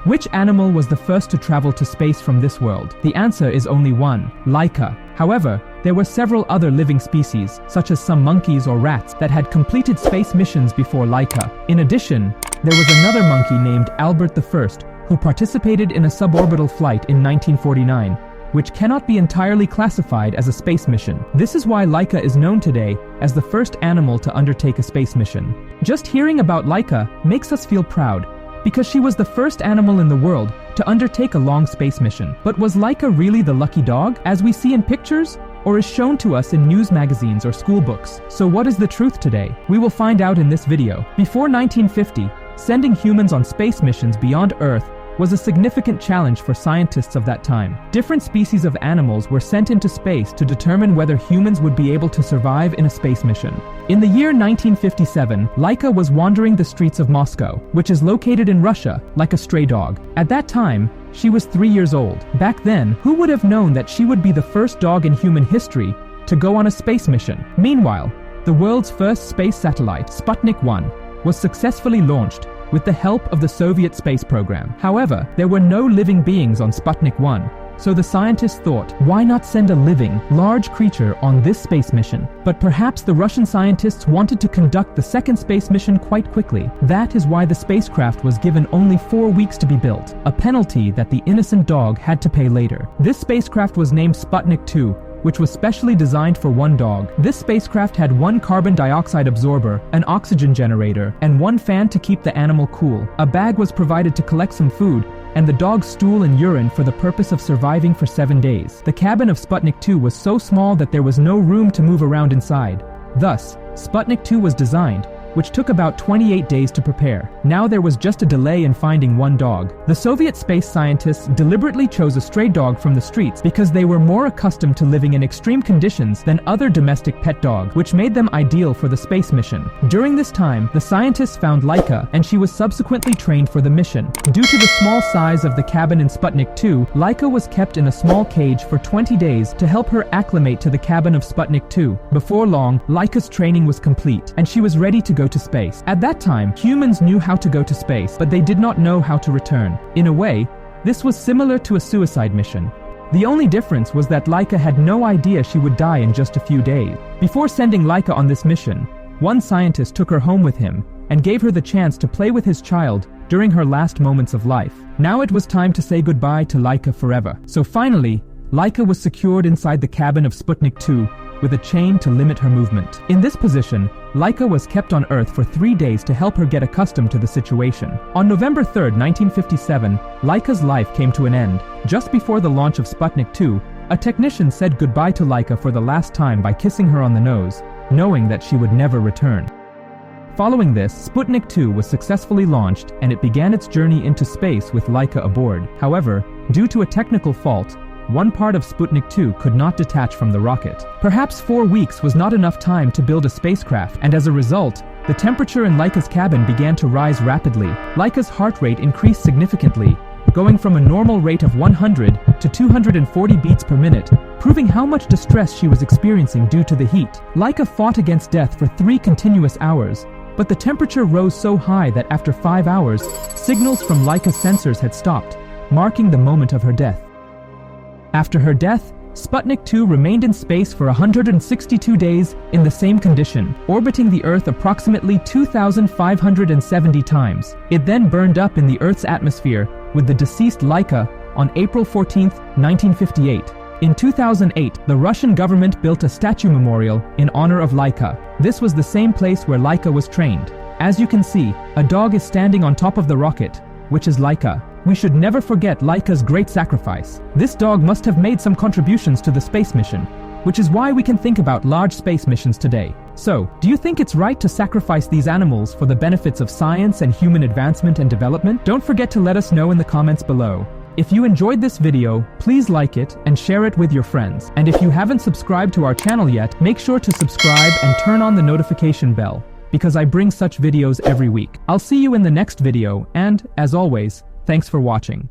Which animal was the first to travel to space from this world? The answer is only one: Laika. However, there were several other living species, such as some monkeys or rats, that had completed space missions before Laika. In addition, there was another monkey named Albert I, who participated in a suborbital flight in 1949, which cannot be entirely classified as a space mission. This is why Laika is known today as the first animal to undertake a space mission. Just hearing about Laika makes us feel proud, because she was the first animal in the world to undertake a long space mission. But was Laika really the lucky dog, as we see in pictures, or is shown to us in news magazines or school books? So what is the truth today? We will find out in this video. Before 1950, sending humans on space missions beyond Earth was a significant challenge for scientists of that time. Different species of animals were sent into space to determine whether humans would be able to survive in a space mission. In the year 1957, Laika was wandering the streets of Moscow, which is located in Russia, like a stray dog. At that time, she was 3 years old. Back then, who would have known that she would be the first dog in human history to go on a space mission? Meanwhile, the world's first space satellite, Sputnik 1, was successfully launched with the help of the Soviet space program. However, there were no living beings on Sputnik 1, so the scientists thought, why not send a living, large creature on this space mission? But perhaps the Russian scientists wanted to conduct the second space mission quite quickly. That is why the spacecraft was given only 4 weeks to be built, a penalty that the innocent dog had to pay later. This spacecraft was named Sputnik 2, which was specially designed for one dog. This spacecraft had one carbon dioxide absorber, an oxygen generator, and one fan to keep the animal cool. A bag was provided to collect some food, and the dog's stool and urine for the purpose of surviving for 7 days. The cabin of Sputnik 2 was so small that there was no room to move around inside. Thus, Sputnik 2 was designed, which took about 28 days to prepare. Now there was just a delay in finding one dog. The Soviet space scientists deliberately chose a stray dog from the streets because they were more accustomed to living in extreme conditions than other domestic pet dogs, which made them ideal for the space mission. During this time, the scientists found Laika, and she was subsequently trained for the mission. Due to the small size of the cabin in Sputnik 2, Laika was kept in a small cage for 20 days to help her acclimate to the cabin of Sputnik 2. Before long, Laika's training was complete, and she was ready to go to space. At that time, humans knew how to go to space, but they did not know how to return. In a way, this was similar to a suicide mission. The only difference was that Laika had no idea she would die in just a few days. Before sending Laika on this mission, one scientist took her home with him and gave her the chance to play with his child during her last moments of life. Now it was time to say goodbye to Laika forever. So finally, Laika was secured inside the cabin of Sputnik 2 with a chain to limit her movement. In this position, Laika was kept on Earth for 3 days to help her get accustomed to the situation. On November 3, 1957, Laika's life came to an end. Just before the launch of Sputnik 2, a technician said goodbye to Laika for the last time by kissing her on the nose, knowing that she would never return. Following this, Sputnik 2 was successfully launched, and it began its journey into space with Laika aboard. However, due to a technical fault, one part of Sputnik 2 could not detach from the rocket. Perhaps 4 weeks was not enough time to build a spacecraft, and as a result, the temperature in Laika's cabin began to rise rapidly. Laika's heart rate increased significantly, going from a normal rate of 100 to 240 beats per minute, proving how much distress she was experiencing due to the heat. Laika fought against death for 3 continuous hours, but the temperature rose so high that after 5 hours, signals from Laika's sensors had stopped, marking the moment of her death. After her death, Sputnik 2 remained in space for 162 days in the same condition, orbiting the Earth approximately 2,570 times. It then burned up in the Earth's atmosphere with the deceased Laika on April 14, 1958. In 2008, the Russian government built a statue memorial in honor of Laika. This was the same place where Laika was trained. As you can see, a dog is standing on top of the rocket, which is Laika. We should never forget Laika's great sacrifice. This dog must have made some contributions to the space mission, which is why we can think about large space missions today. So, do you think it's right to sacrifice these animals for the benefits of science and human advancement and development? Don't forget to let us know in the comments below. If you enjoyed this video, please like it and share it with your friends. And if you haven't subscribed to our channel yet, make sure to subscribe and turn on the notification bell, because I bring such videos every week. I'll see you in the next video, and, as always, thanks for watching.